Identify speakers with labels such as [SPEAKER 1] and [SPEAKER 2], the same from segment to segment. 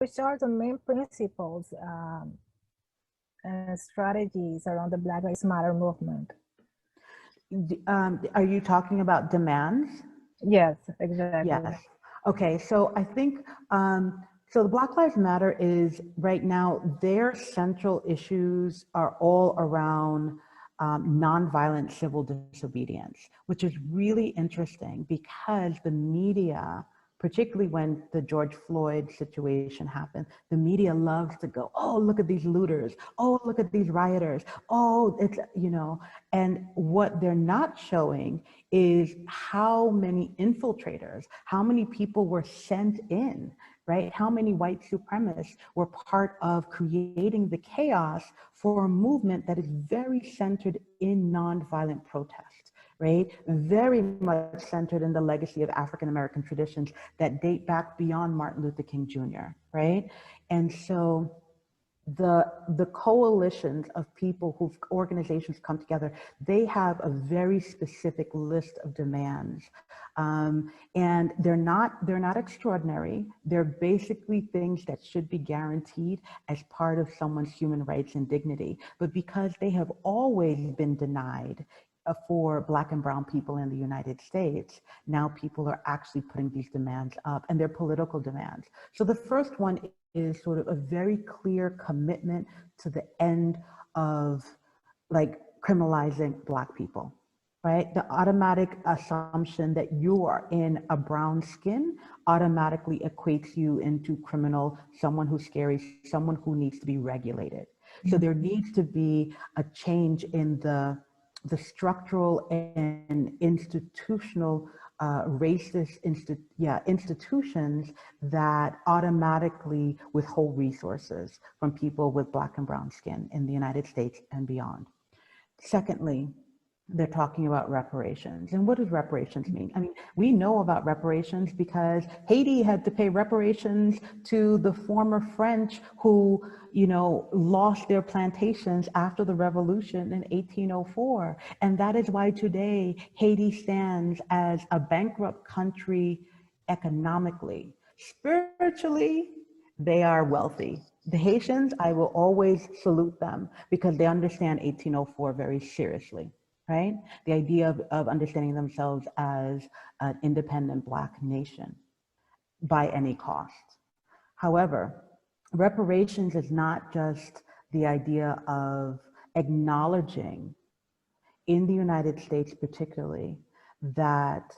[SPEAKER 1] which are the main principles and strategies around the Black Lives Matter movement?
[SPEAKER 2] Are you talking about demands?
[SPEAKER 1] Yes, exactly.
[SPEAKER 2] Yes. Okay, so I think, so the Black Lives Matter is right now, their central issues are all around nonviolent civil disobedience, which is really interesting because the media, particularly when the George Floyd situation happened, the media loves to go, oh, look at these looters. Oh, look at these rioters. Oh, it's, you know, and what they're not showing is how many infiltrators, how many people were sent in, right? How many white supremacists were part of creating the chaos for a movement that is very centered in nonviolent protest, right? Very much centered in the legacy of African-American traditions that date back beyond Martin Luther King Jr., right? And so the coalitions of people whose organizations come together, they have a very specific list of demands. And they're not extraordinary. They're basically things that should be guaranteed as part of someone's human rights and dignity. But because they have always been denied for Black and brown people in the United States, now people are actually putting these demands up, and they're political demands. So the first one is sort of a very clear commitment to the end of like criminalizing Black people, right? The automatic assumption that you are in a brown skin automatically equates you into criminal, someone who's scary, someone who needs to be regulated. So there needs to be a change in the structural and institutional racist institutions that automatically withhold resources from people with Black and brown skin in the United States and beyond. Secondly, they're talking about reparations. And what does reparations mean? I mean, we know about reparations because Haiti had to pay reparations to the former French who, you know, lost their plantations after the revolution in 1804. And that is why today Haiti stands as a bankrupt country economically. Spiritually, they are wealthy. The Haitians, I will always salute them because they understand 1804 very seriously. Right? The idea of understanding themselves as an independent Black nation by any cost. However, reparations is not just the idea of acknowledging in the United States particularly that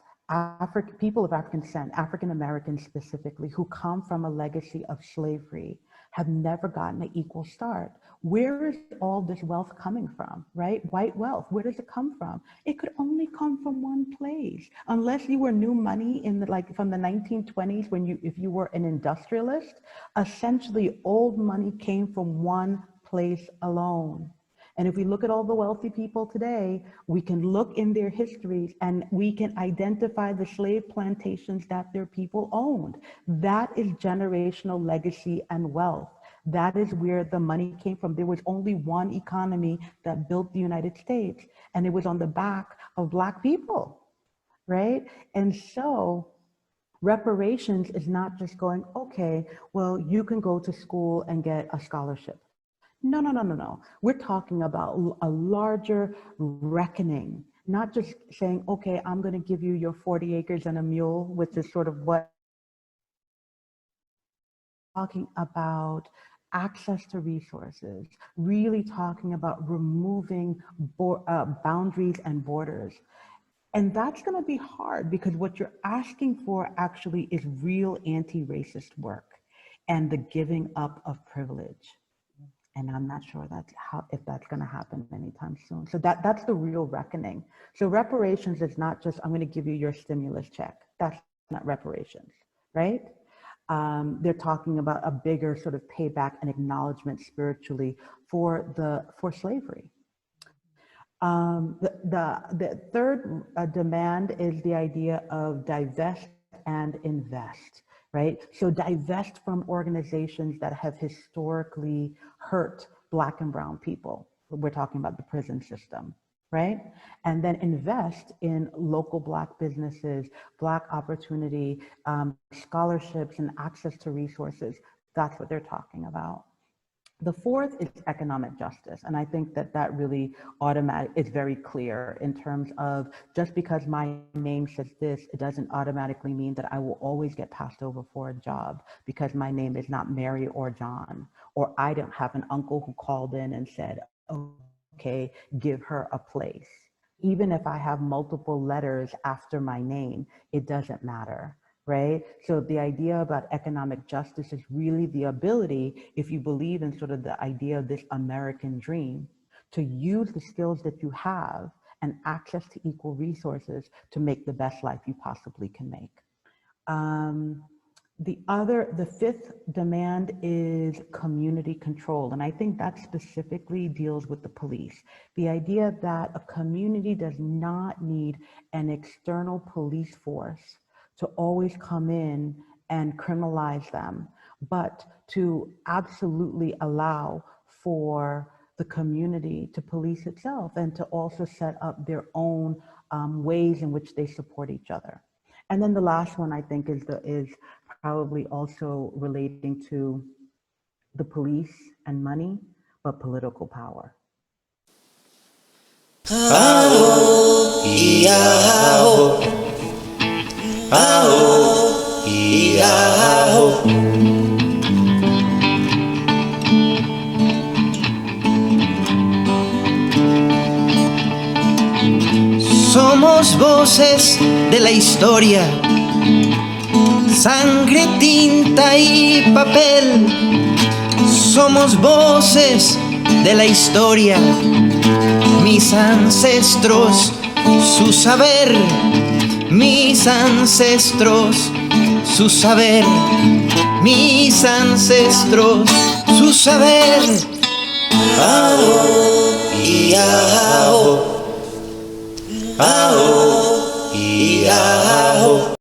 [SPEAKER 2] people of African descent, African Americans specifically, who come from a legacy of slavery, have never gotten an equal start. Where is all this wealth coming from, right? White wealth, where does it come from? It could only come from one place, unless you were new money in like from the 1920s when if you were an industrialist, essentially old money came from one place alone. And if we look at all the wealthy people today, we can look in their histories and we can identify the slave plantations that their people owned. That is generational legacy and wealth. That is where the money came from. There was only one economy that built the United States, and it was on the back of Black people, right? And so reparations is not just going, okay, well, you can go to school and get a scholarship. No. We're talking about a larger reckoning, not just saying, okay, I'm going to give you your 40 acres and a mule, which is sort of what talking about access to resources, really talking about removing boundaries and borders. And that's going to be hard because what you're asking for actually is real anti-racist work and the giving up of privilege. And I'm not sure if that's going to happen anytime soon. So that's the real reckoning. So reparations is not just, I'm going to give you your stimulus check. That's not reparations, right? They're talking about a bigger sort of payback and acknowledgement spiritually for slavery. The third demand is the idea of divest and invest. Right? So divest from organizations that have historically hurt Black and brown people. We're talking about the prison system, right? And then invest in local Black businesses, Black opportunity, scholarships, and access to resources. That's what they're talking about. The fourth is economic justice. And I think that that really it's very clear in terms of just because my name says this, it doesn't automatically mean that I will always get passed over for a job because my name is not Mary or John, or I don't have an uncle who called in and said, okay, give her a place. Even if I have multiple letters after my name, it doesn't matter. Right? So the idea about economic justice is really the ability, if you believe in sort of the idea of this American dream, to use the skills that you have and access to equal resources to make the best life you possibly can make. The fifth demand is community control. And I think that specifically deals with the police. The idea that a community does not need an external police force to always come in and criminalize them, but to absolutely allow for the community to police itself and to also set up their own ways in which they support each other. And then the last one I think is probably also relating to the police and money, but political power.
[SPEAKER 3] Somos voces de la historia, sangre, tinta y papel. Somos voces de la historia, mis ancestros, su saber, mis ancestros, su saber, mis ancestros, su saber. Ao, y ao, ao, y ao.